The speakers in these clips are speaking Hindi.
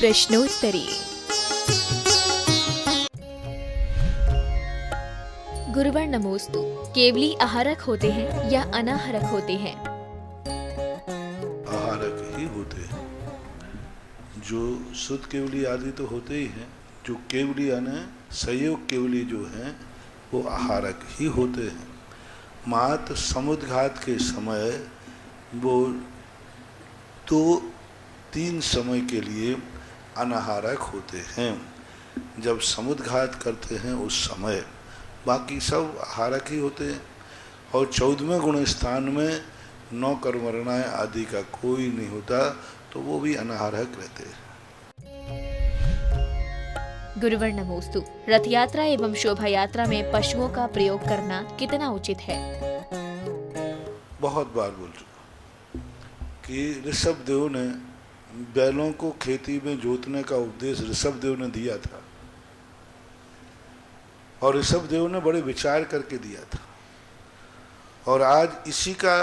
प्रश्नोत्तरी। गुरुवर नमोस्तु। केवली आहारक होते हैं या अनाहारक होते हैं? आहारक ही होते हैं। जो शुद्ध केवली आदि तो होते ही हैं, जो केवली यानी संयोग केवली जो हैं वो आहारक ही होते हैं। मात्र समुद्घात के समय वो 2-3 समय के लिए अनाहारक होते हैं। जब समुद्घात करते हैं उस समय बाकी सब आहारक ही होते हैं। और 14वें गुण स्थान में 9 कर्मरणाएं आदि का कोई नहीं होता, तो वो भी अनाहारक रहते हैं। गुरुवर नमोस्तु। रथ यात्रा एवं शोभा यात्रा में पशुओं का प्रयोग करना कितना उचित है? बहुत बार बोल चुका कि ऋषभ देव ने बैलों को खेती में जोतने का उपदेश ऋषभ देव ने दिया था, और ऋषभ देव ने बड़े विचार करके दिया था। और आज इसी का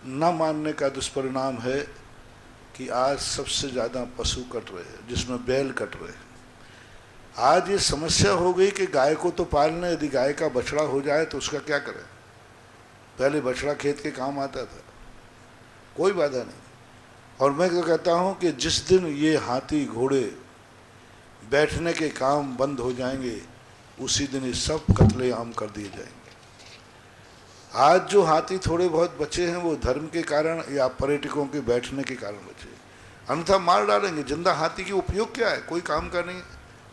न मानने का दुष्परिणाम है कि आज सबसे ज़्यादा पशु कट रहे हैं, जिसमें बैल कट रहे हैं। आज ये समस्या हो गई कि गाय को तो पालने, यदि गाय का बछड़ा हो जाए तो उसका क्या करें। पहले बछड़ा खेत के काम आता था, कोई बाधा नहीं। और मैं तो कहता हूँ कि जिस दिन ये हाथी घोड़े बैठने के काम बंद हो जाएंगे, उसी दिन ये सब कत्लेआम कर दिए जाएंगे। आज जो हाथी थोड़े बहुत बचे हैं वो धर्म के कारण या पर्यटकों के बैठने के कारण बचे, अन्यथा मार डालेंगे। जिंदा हाथी की उपयोग क्या है? कोई काम का नहीं है।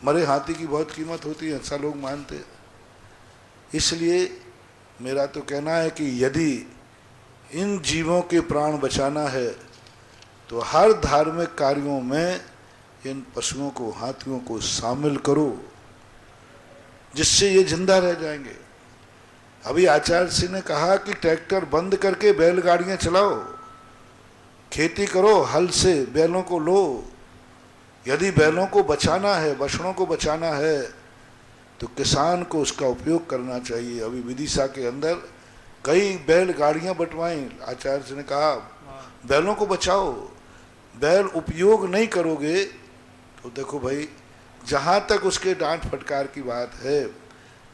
मरे हाथी की बहुत कीमत होती है, ऐसा लोग मानते हैं। इसलिए मेरा तो कहना है कि यदि इन जीवों के प्राण बचाना है तो हर धार्मिक कार्यों में इन पशुओं को, हाथियों को शामिल करो, जिससे ये जिंदा रह जाएंगे। अभी आचार्य सिंह ने कहा कि ट्रैक्टर बंद करके बैलगाड़ियां चलाओ, खेती करो, हल से बैलों को लो। यदि बैलों को बचाना है, बछड़ों को बचाना है, तो किसान को उसका उपयोग करना चाहिए। अभी विदिशा के अंदर कई बैलगाड़ियां बंटवाई। आचार्य सिंह ने कहा बैलों को बचाओ। बैल उपयोग नहीं करोगे तो देखो भाई, जहाँ तक उसके डांट फटकार की बात है,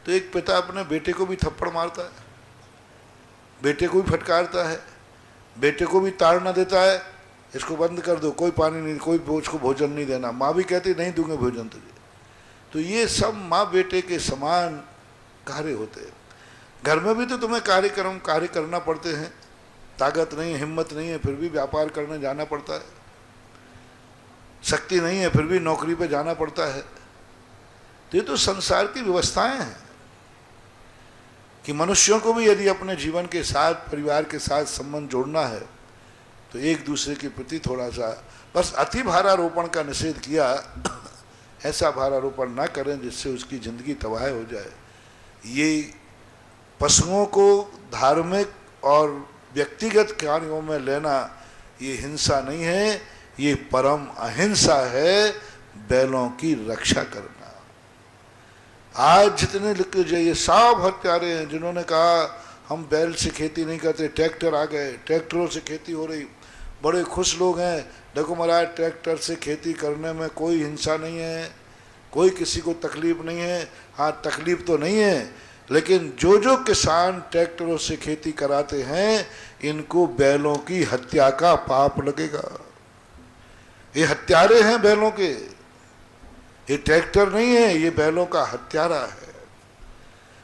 तो एक पिता अपने बेटे को भी थप्पड़ मारता है, बेटे को भी फटकारता है, बेटे को भी ताड़ना देता है, इसको बंद कर दो, कोई पानी नहीं, कोई उसको भोजन नहीं देना। माँ भी कहती नहीं दूंगे भोजन तुझे। तो ये सब माँ बेटे के समान कार्य होते हैं। घर में भी तो तुम्हें कार्य करना पड़ते हैं। ताकत नहीं है, हिम्मत नहीं है, फिर भी व्यापार करने जाना पड़ता है। शक्ति नहीं है, फिर भी नौकरी पे जाना पड़ता है। तो ये तो संसार की व्यवस्थाएं हैं कि मनुष्यों को भी यदि अपने जीवन के साथ, परिवार के साथ संबंध जोड़ना है तो एक दूसरे के प्रति थोड़ा सा, बस अति भारारोपण का निषेध किया, ऐसा भारारोपण ना करें जिससे उसकी जिंदगी तबाह हो जाए। ये पशुओं को धार्मिक और व्यक्तिगत कार्यों में लेना ये हिंसा नहीं है, ये परम अहिंसा है, बैलों की रक्षा करना। आज जितने ये सब हत्यारे हैं जिन्होंने कहा हम बैल से खेती नहीं करते, ट्रैक्टर आ गए, ट्रैक्टरों से खेती हो रही, बड़े खुश लोग हैं। देखो महाराज, ट्रैक्टर से खेती करने में कोई हिंसा नहीं है, कोई किसी को तकलीफ नहीं है। हाँ, तकलीफ तो नहीं है, लेकिन जो जो किसान ट्रैक्टरों से खेती कराते हैं, इनको बैलों की हत्या का पाप लगेगा। ये हत्यारे हैं बैलों के, ये ट्रैक्टर नहीं है, ये बैलों का हत्यारा है।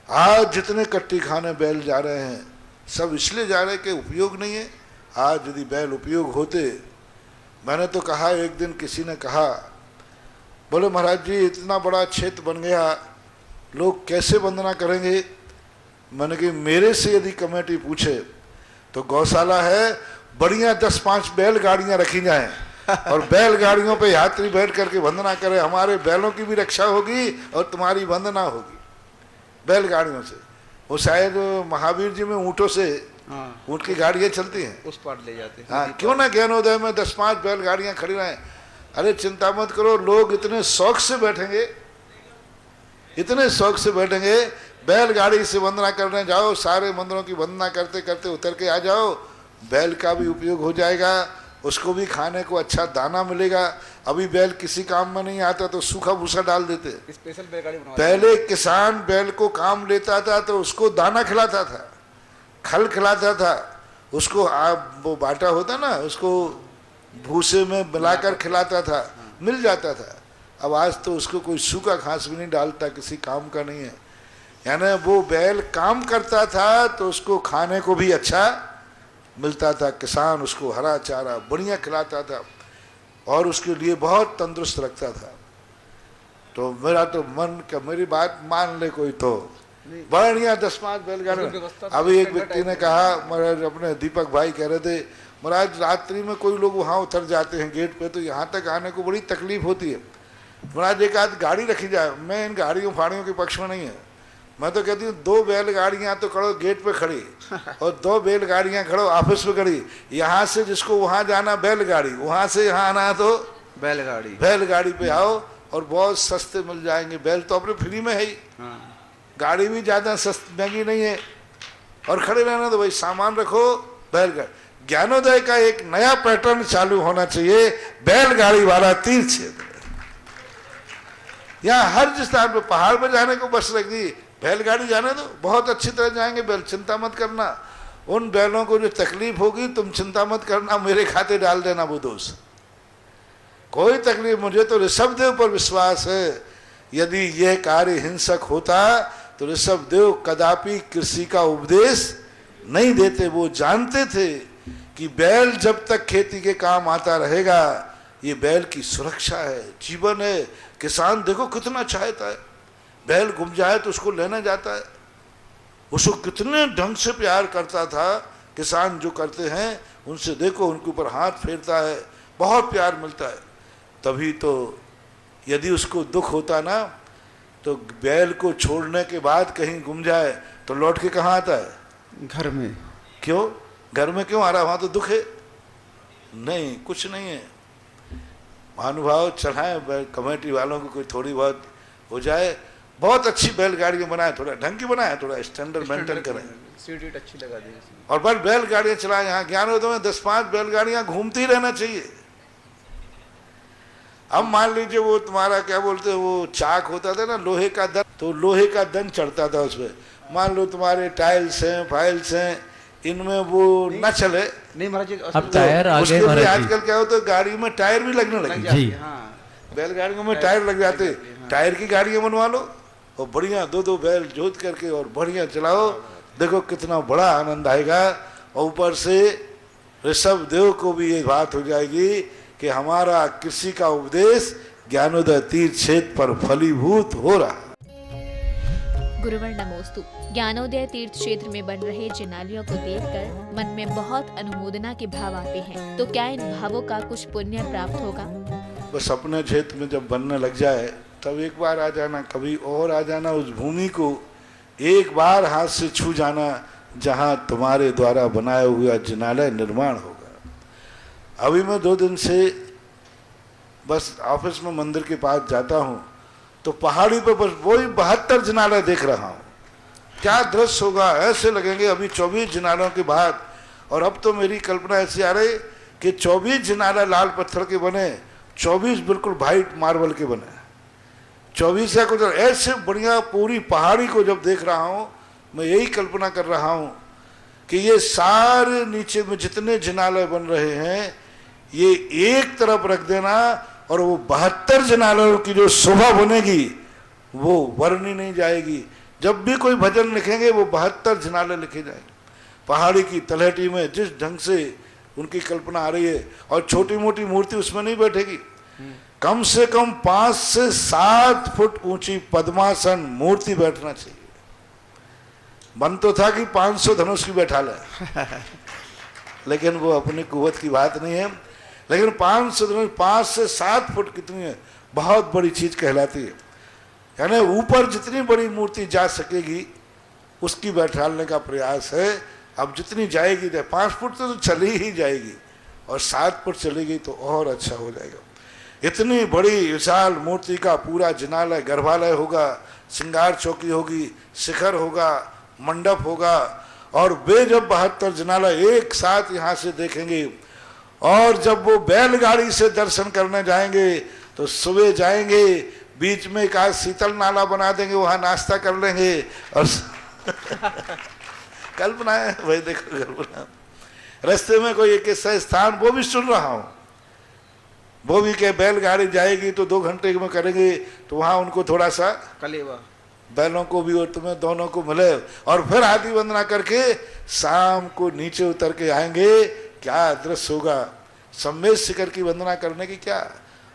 आज जितने कट्टी खाने बैल जा रहे हैं, सब इसलिए जा रहे हैं कि उपयोग नहीं है। आज यदि बैल उपयोग होते, मैंने तो कहा, एक दिन किसी ने कहा, बोले महाराज जी इतना बड़ा क्षेत्र बन गया, लोग कैसे वंदना करेंगे? मैंने कहा मेरे से यदि कमेटी पूछे तो गौशाला है, बढ़िया 10-5 बैलगाड़ियां रखी जाएं और बैलगाड़ियों पे यात्री बैठ करके वंदना करें। हमारे बैलों की भी रक्षा होगी और तुम्हारी वंदना होगी बैलगाड़ियों से। वो शायद महावीर जी में ऊँटों से, ऊँट की गाड़ियाँ चलती हैं, उस पार ले जाते हैं। हाँ, क्यों ना ज्ञानोदय में 10-5 बैलगाड़ियाँ खड़ी रहें। अरे चिंता मत करो, लोग इतने शौक से बैठेंगे, इतने शौक से बैठेंगे। बैलगाड़ी से वंदना करने जाओ, सारे मंदिरों की वंदना करते करते उतर के आ जाओ, बैल का भी उपयोग हो जाएगा, उसको भी खाने को अच्छा दाना मिलेगा। अभी बैल किसी काम में नहीं आता तो सूखा भूसा डाल देते। स्पेशल बैलगाड़ी बनवा पहले किसान बैल को काम लेता था तो उसको दाना खिलाता था, खल खिलाता था, उसको वो बाटा होता ना, उसको भूसे में मिलाकर खिलाता था, मिल जाता था। अब आज तो उसको कोई सूखा घास भी नहीं डालता, किसी काम का नहीं है। यानी वो बैल काम करता था तो उसको खाने को भी अच्छा मिलता था, किसान उसको हरा चारा बढ़िया खिलाता था और उसके लिए बहुत तंदुरुस्त रखता था। तो मेरा तो मन का, मेरी बात मान ले कोई तो बढ़िया 10-5 बैलगाड़ी। अभी एक व्यक्ति ने कहा, महाराज अपने दीपक भाई कह रहे थे, महाराज रात्रि में कोई लोग वहाँ उतर जाते हैं गेट पे तो यहाँ तक आने को बड़ी तकलीफ होती है, महाराज एक आध गाड़ी रखी जाए। मैं इन गाड़ियों फाड़ियों के पक्ष में नहीं है, मैं तो कहती हूँ 2 बैलगाड़ियाँ तो खड़ो गेट पे खड़ी और 2 बैलगाड़ियाँ खड़ो ऑफिस पे खड़ी। यहाँ से जिसको वहाँ जाना बैलगाड़ी, वहाँ से यहाँ आना तो बैलगाड़ी पे आओ और बहुत सस्ते मिल जाएंगे। बैल तो अपने फ्री में है ही, गाड़ी भी ज़्यादा सस्ती महंगी नहीं है। और खड़े रहना तो भाई सामान रखो बैलगाड़ी। ज्ञानोदय का एक नया पैटर्न चालू होना चाहिए, बैलगाड़ी वाला तीर्थ क्षेत्र। यहाँ हर स्थान पे, पहाड़ पे जाने को बस लग दी, बैलगाड़ी जाने दो, बहुत अच्छी तरह जाएंगे बैल, चिंता मत करना। उन बैलों को जो तकलीफ होगी तुम चिंता मत करना, मेरे खाते डाल देना वो दोष, कोई तकलीफ। मुझे तो ऋषभदेव पर विश्वास है, यदि यह कार्य हिंसक होता तो ऋषभदेव कदापि कृषि का उपदेश नहीं देते। वो जानते थे कि बैल जब तक खेती के काम आता रहेगा, ये बैल की सुरक्षा है, जीवन है। किसान देखो कितना चाहता है, बैल गुम जाए तो उसको लेने जाता है, उसको कितने ढंग से प्यार करता था। किसान जो करते हैं उनसे देखो, उनके ऊपर हाथ फेरता है, बहुत प्यार मिलता है। तभी तो यदि उसको दुख होता ना, तो बैल को छोड़ने के बाद कहीं गुम जाए तो लौट के कहाँ आता है? घर में। क्यों घर में क्यों आ रहा? वहाँ तो दुख है नहीं, कुछ नहीं है। महानुभाव चलाएं, कमेटी वालों को कोई थोड़ी बहुत हो जाए। बहुत अच्छी बैलगाड़ियाँ बनाए, थोड़ा ढंग की बनाए, थोड़ा स्टैंडर्ड मेंटेन करें, सीट अच्छी लगा दी और बस बैलगाड़ियाँ चलाएं। यहाँ ज्ञानोदय में 10-5 बैलगाड़ियाँ घूमती ही रहना चाहिए। अब मान लीजिए वो तुम्हारा क्या बोलते हैं, वो चाक होता था ना लोहे का दन, तो लोहे का दन चढ़ता था उसमें। मान लो तुम्हारे टाइल्स हैं, फाइल्स हैं, इनमें वो न चले नहीं महाराज। अब टायर आ गए महाराज जी। आजकल क्या होता है, गाड़ी में टायर भी लगने लगे जी। बैलगाड़ियों में टायर लग जाते, टायर की गाड़ियां बनवा लो और बढ़िया 2-2 बैल जोत करके और बढ़िया चलाओ, देखो कितना बड़ा आनंद आएगा। और ऊपर से ऋषभदेव को भी ये बात हो जाएगी कि हमारा कृषि का उपदेश ज्ञानोदय तीर्थ क्षेत्र पर फलीभूत हो रहा है। गुरुवर नमोस्तु। ज्ञानोदय तीर्थ क्षेत्र में बन रहे जिनालयों को देखकर मन में बहुत अनुमोदना के भाव आते हैं, तो क्या इन भावों का कुछ पुण्य प्राप्त होगा? बस अपने क्षेत्र में जब बनने लग जाए तब एक बार आ जाना, कभी और आ जाना, उस भूमि को एक बार हाथ से छू जाना जहां तुम्हारे द्वारा बनाया हुआ जिनालय निर्माण होगा। अभी मैं 2 दिन से बस ऑफिस में मंदिर के पास जाता हूं तो पहाड़ी पर बस वही 72 जिनालय देख रहा हूं। क्या दृश्य होगा, ऐसे लगेंगे अभी 24 जिनालों के बाद। और अब तो मेरी कल्पना ऐसी आ रही कि 24 जिनालय लाल पत्थर के बने, 24 बिल्कुल वाइट मार्बल के बने, 24 या कुछ ऐसे बढ़िया। पूरी पहाड़ी को जब देख रहा हूँ मैं यही कल्पना कर रहा हूँ कि ये सारे नीचे में जितने जिनालय बन रहे हैं ये एक तरफ रख देना और वो 72 जिनालयों की जो शोभा बनेगी वो वर्णी नहीं जाएगी। जब भी कोई भजन लिखेंगे वो 72 जिनालय लिखे जाएंगे। पहाड़ी की तलहटी में जिस ढंग से उनकी कल्पना आ रही है, और छोटी मोटी मूर्ति उसमें नहीं बैठेगी, कम से कम 5 से 7 फुट ऊंची पद्मासन मूर्ति बैठना चाहिए। मन तो था कि 500 धनुष की बैठा ले लेकिन वो अपनी कुव्वत की बात नहीं है। लेकिन 500 धनुष 5 से 7 फुट कितनी है, बहुत बड़ी चीज कहलाती है। यानी ऊपर जितनी बड़ी मूर्ति जा सकेगी उसकी बैठालने का प्रयास है। अब जितनी जाएगी 5 फुट तो चली ही जाएगी और 7 फुट चलेगी तो और अच्छा हो जाएगा। इतनी बड़ी विशाल मूर्ति का पूरा जिनालय, गर्भालय होगा, श्रृंगार चौकी होगी, शिखर होगा, मंडप होगा। और वे जब 72 जिनालय एक साथ यहाँ से देखेंगे और जब वो बैलगाड़ी से दर्शन करने जाएंगे तो सुबह जाएंगे, बीच में एक आज शीतल नाला बना देंगे, वहां नाश्ता कर लेंगे और कल्पना है भाई, देखो कल्पना। रास्ते में कोई एक ऐसा स्थान वो भी सुन रहा हूं, वो भी के बैलगाड़ी जाएगी तो 2 घंटे में करेंगे, तो वहां उनको थोड़ा सा कलेवा बैलों को भी और तुम्हें दोनों को मिले, और फिर आदि वंदना करके शाम को नीचे उतर के आएंगे। क्या दृश्य होगा, सम्मेद शिखर की वंदना करने की। क्या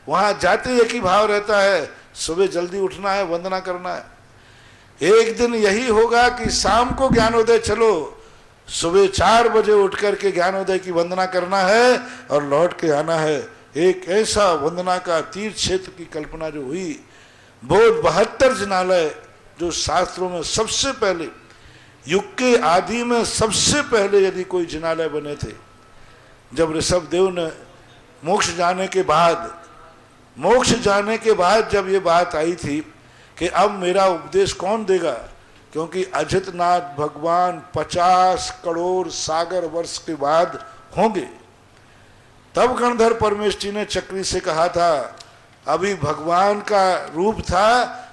वहां जाते एक ही भाव रहता है, सुबह जल्दी उठना है, वंदना करना है। एक दिन यही होगा कि शाम को ज्ञानोदय चलो, सुबह 4 बजे उठ करके ज्ञानोदय की वंदना करना है और लौट के आना है। एक ऐसा वंदना का तीर्थ क्षेत्र की कल्पना जो हुई, बोध 72 जिनालय जो शास्त्रों में सबसे पहले युग के आदि में सबसे पहले यदि कोई जिनालय बने थे, जब ऋषभ देव ने मोक्ष जाने के बाद जब ये बात आई थी कि अब मेरा उपदेश कौन देगा, क्योंकि अजितनाथ भगवान 50 करोड़ सागर वर्ष के बाद होंगे, तब गणधर परमेष्ठी ने चक्री से कहा था, अभी भगवान का रूप था,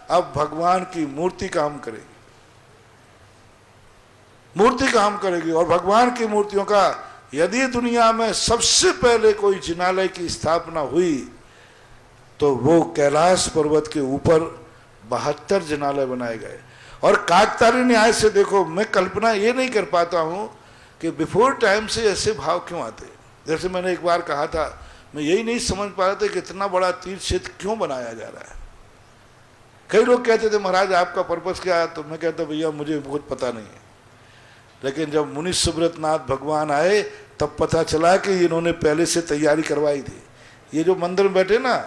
अब भगवान की मूर्ति काम करेगी, मूर्ति काम करेगी। और भगवान की मूर्तियों का यदि दुनिया में सबसे पहले कोई जिनालय की स्थापना हुई तो वो कैलाश पर्वत के ऊपर 72 जिनालय बनाए गए। और काकतारी न्याय से देखो, मैं कल्पना ये नहीं कर पाता हूं कि बिफोर टाइम से ऐसे भाव क्यों आते। जैसे मैंने एक बार कहा था, मैं यही नहीं समझ पा रहा था कि इतना बड़ा तीर्थ क्षेत्र क्यों बनाया जा रहा है। कई लोग कहते थे महाराज आपका पर्पस क्या है, तो मैं कहता भैया मुझे बहुत पता नहीं है। लेकिन जब मुनि सुब्रतनाथ भगवान आए तब पता चला कि इन्होंने पहले से तैयारी करवाई थी। ये जो मंदिर में बैठे ना,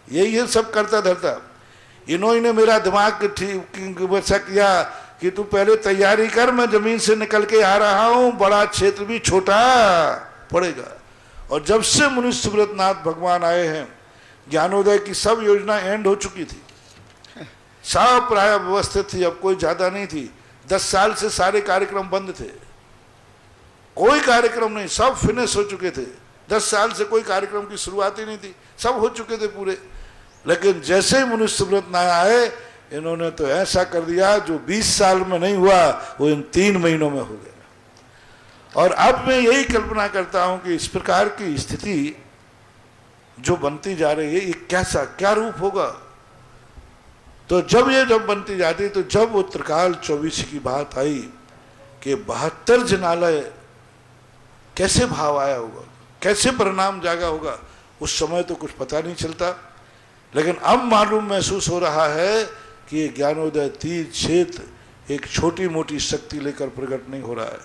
यही सब करता धरता, इन्होंने मेरा दिमाग ठीक वैसा किया कि तू पहले तैयारी कर, मैं जमीन से निकल के आ रहा हूं, बड़ा क्षेत्र भी छोटा पड़ेगा। और जब से मुनि सुब्रतनाथ भगवान आए हैं, ज्ञानोदय की सब योजना एंड हो चुकी थी, सब प्राय व्यवस्थित थी, अब कोई ज्यादा नहीं थी। 10 साल से सारे कार्यक्रम बंद थे, कोई कार्यक्रम नहीं, सब फिनिश हो चुके थे। 10 साल से कोई कार्यक्रम की शुरुआत ही नहीं थी, सब हो चुके थे पूरे। लेकिन जैसे ही मुनि सुब्रतनाथ आए, इन्होंने तो ऐसा कर दिया जो 20 साल में नहीं हुआ वो इन 3 महीनों में हो गया। और अब मैं यही कल्पना करता हूं कि इस प्रकार की स्थिति जो बनती जा रही है, ये कैसा क्या रूप होगा। तो जब बनती जाती, तो जब वो त्रिकाल 24 की बात आई कि 72 जिनालय, कैसे भाव आया होगा, कैसे परिणाम जागा होगा, उस समय तो कुछ पता नहीं चलता। लेकिन अब मालूम महसूस हो रहा है कि ये ज्ञानोदय तीर्थ क्षेत्र एक छोटी मोटी शक्ति लेकर प्रकट नहीं हो रहा है।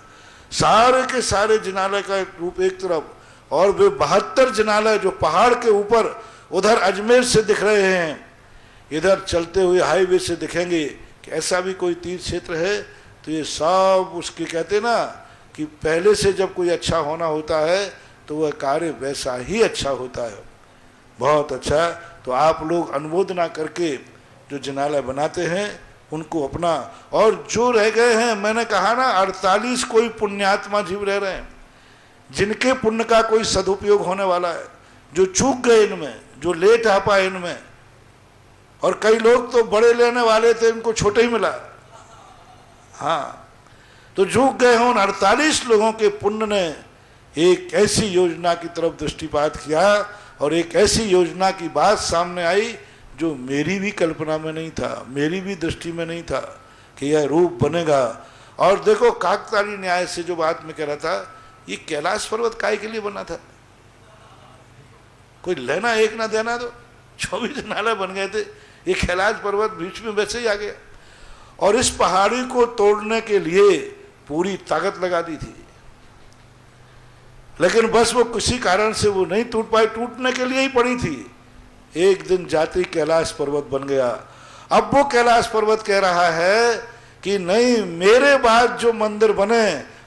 सारे के सारे जिनालय का रूप एक तरफ, और वे 72 जिनालय जो पहाड़ के ऊपर उधर अजमेर से दिख रहे हैं, इधर चलते हुए हाईवे से दिखेंगे कि ऐसा भी कोई तीर्थ क्षेत्र है। तो ये सब उसके कहते ना कि पहले से जब कोई अच्छा होना होता है तो वह कार्य वैसा ही अच्छा होता है, बहुत अच्छा। तो आप लोग अनुमोदना करके जो जिनालय बनाते हैं उनको अपना, और जो रह गए हैं, मैंने कहा ना 48 कोई पुण्यात्मा जीव रह रहे हैं जिनके पुण्य का कोई सदुपयोग होने वाला है, जो चूक गए इनमें, जो लेट आ पाए इनमें। और कई लोग तो बड़े लेने वाले थे, इनको छोटे ही मिला। हाँ, तो चूक गए हों 48 लोगों के पुण्य ने एक ऐसी योजना की तरफ दृष्टिपात किया, और एक ऐसी योजना की बात सामने आई जो मेरी भी कल्पना में नहीं था, मेरी भी दृष्टि में नहीं था कि यह रूप बनेगा। और देखो काकताली न्याय से जो बात मैं कह रहा था, ये कैलाश पर्वत काय के लिए बना था, कोई लेना एक ना देना, तो 24 जिनालय बन गए थे। ये कैलाश पर्वत बीच में वैसे ही आ गया, और इस पहाड़ी को तोड़ने के लिए पूरी ताकत लगा दी थी, लेकिन बस वो किसी कारण से वो नहीं टूट पाई, टूटने के लिए ही पड़ी थी। एक दिन जाति कैलाश पर्वत बन गया। अब वो कैलाश पर्वत कह रहा है कि नहीं, मेरे बाद जो मंदिर बने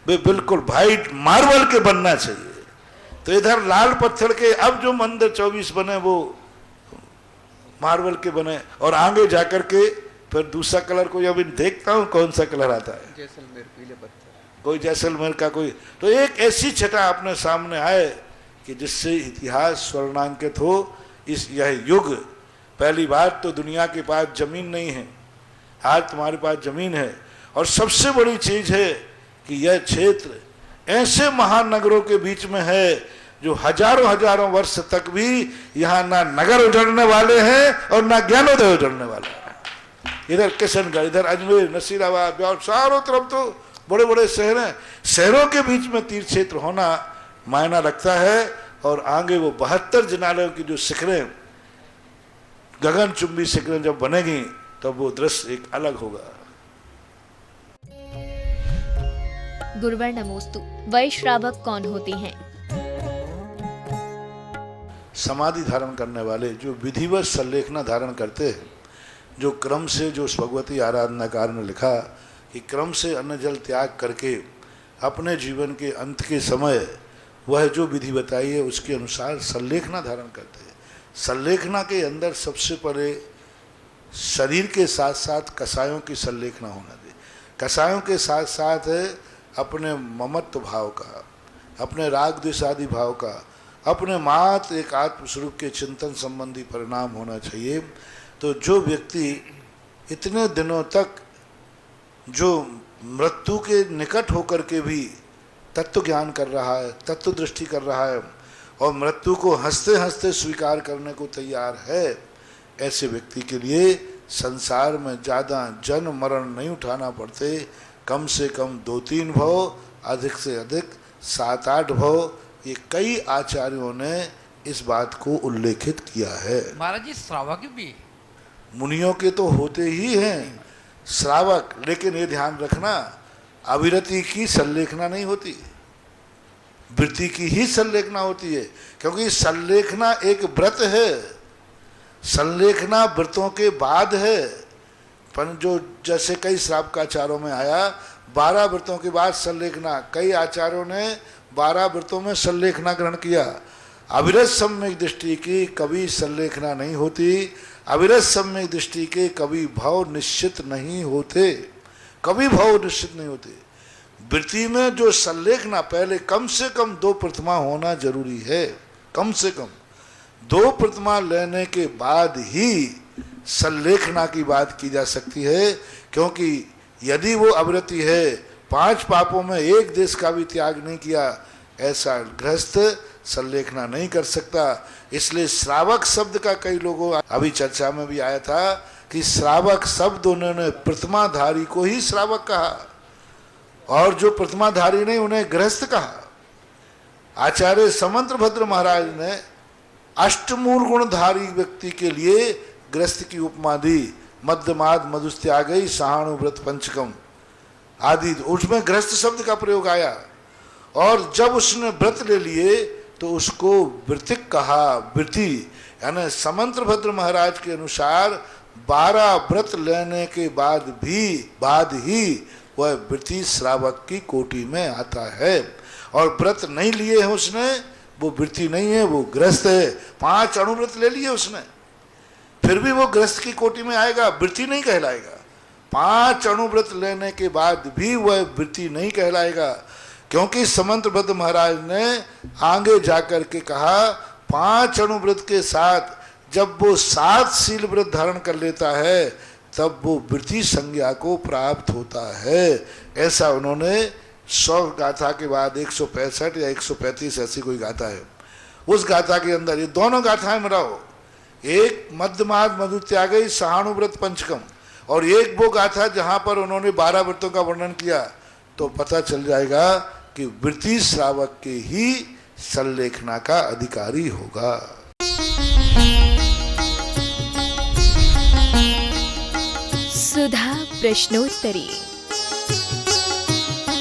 वे बिल्कुल वाइट मार्बल के बनना चाहिए। तो इधर लाल पत्थर के अब जो मंदिर 24 बने वो मार्बल के बने, और आगे जाकर के फिर दूसरा कलर कोई अभी देखता हूँ कौन सा कलर आता है, जैसलमेर पीले पत्थर, कोई जैसलमेर का कोई। तो एक ऐसी छटा अपने सामने आए कि जिससे इतिहास स्वर्णांकित हो। यह युग, पहली बात तो दुनिया के पास जमीन नहीं है, आज तुम्हारे पास जमीन है। और सबसे बड़ी चीज है कि यह क्षेत्र ऐसे महानगरों के बीच में है जो हजारों हजारों वर्ष तक भी यहाँ ना नगर उजड़ने वाले हैं और ना ज्ञानोदय उजड़ने वाले हैं। इधर किशनगढ़, इधर अजमेर, नसीराबाद, ब्यावर, चारों तरफ तो बड़े बड़े शहर हैं। शहरों के बीच में तीर्थ क्षेत्र होना मायना रखता है। और आगे वो 72 जिनालयों की जो शिखरें, गगनचुंबी शिखरें जब बनेगी तब वो दृश्य एक अलग होगा। गुरुवर नमोस्तु। वैश्रावक कौन होते हैं? समाधि धारण करने वाले, जो विधिवत संलेखना धारण करते हैं, जो क्रम से, जो भगवती आराधनाकार ने लिखा कि क्रम से अन्न जल त्याग करके अपने जीवन के अंत के समय वह जो विधि बताई है उसके अनुसार संलेखना धारण करते हैं। संलेखना के अंदर सबसे पहले शरीर के साथ साथ कसायों की संलेखना होना चाहिए। कसायों के साथ साथ अपने ममत्व भाव का, अपने राग द्वेष आदि भाव का, अपने मात्र एक आत्म स्वरूप के चिंतन संबंधी परिणाम होना चाहिए। तो जो व्यक्ति इतने दिनों तक जो मृत्यु के निकट होकर के भी तत्व ज्ञान कर रहा है, तत्व दृष्टि कर रहा है और मृत्यु को हंसते हंसते स्वीकार करने को तैयार है, ऐसे व्यक्ति के लिए संसार में ज़्यादा जन्म मरण नहीं उठाना पड़ते। कम से कम 2-3 भव, अधिक से अधिक 7-8 भव, ये कई आचार्यों ने इस बात को उल्लेखित किया है। महाराज जी श्रावक भी मुनियों के तो होते ही हैं श्रावक, लेकिन ये ध्यान रखना अविरति की संलेखना नहीं होती, वृत्ति की ही संलेखना होती है। क्योंकि संलेखना एक व्रत है, संलेखना व्रतों के बाद है। पर जो जैसे कई श्रावकाचार्यों में आया 12 व्रतों के बाद संलेखना, कई आचार्यों ने 12 व्रतों में संलेखना ग्रहण किया। अविरत सम्यक दृष्टि की कभी संलेखना नहीं होती, अविरत सम्यक दृष्टि के कभी भाव निश्चित नहीं होते, कभी भाव निश्चित नहीं होते। वृत्ति में जो संलेखना, पहले कम से कम 2 प्रतिमा होना जरूरी है, कम से कम 2 प्रतिमा लेने के बाद ही संलेखना की बात की जा सकती है। क्योंकि यदि वो अविरति है, 5 पापों में 1 देश का भी त्याग नहीं किया, ऐसा गृहस्थ संलेखना नहीं कर सकता। इसलिए श्रावक शब्द का कई लोगों, अभी चर्चा में भी आया था कि श्रावक शब्द उन्होंने प्रतिमाधारी को ही श्रावक कहा और जो प्रतिमाधारी नहीं उन्हें गृहस्थ कहा। आचार्य समंतभद्र महाराज ने अष्टमूल गुणधारी व्यक्ति के लिए गृहस्थ की उपमा दी। मध्यमाद मधुस्त्यागई सहानुव्रत पंचकम आदि, उसमें गृहस्थ शब्द का प्रयोग आया। और जब उसने व्रत ले लिए तो उसको वृत्तिक कहा, वृत्ति। यानी समंतभद्र महाराज के अनुसार 12 व्रत लेने के बाद ही वह वृत्ति श्रावक की कोटि में आता है। और व्रत नहीं लिए हैं उसने, वो वृत्ति नहीं है, वो गृहस्थ है। 5 अणुव्रत ले लिए उसने, फिर भी वो गृहस्थ की कोटि में आएगा, वृत्ति नहीं कहलाएगा। 5 अणुव्रत लेने के बाद भी वह वृत्ति नहीं कहलाएगा। क्योंकि समंतभद्र महाराज ने आगे जाकर के कहा 5 अणुव्रत के साथ जब वो 7 शील व्रत धारण कर लेता है तब वो वृत्ति संज्ञा को प्राप्त होता है। ऐसा उन्होंने 100 गाथा के बाद 165 या 135 ऐसी कोई गाथा है, उस गाथा के अंदर ये दोनों गाथाएं मिलाओ, एक मध्यमाद मधुत्यागई सहानुव्रत पंचकम और एक वो गाथा जहां पर उन्होंने 12 व्रतों का वर्णन किया, तो पता चल जाएगा कि वृत्ति श्रावक के ही संलेखना का अधिकारी होगा। सुधा प्रश्नोत्तरी।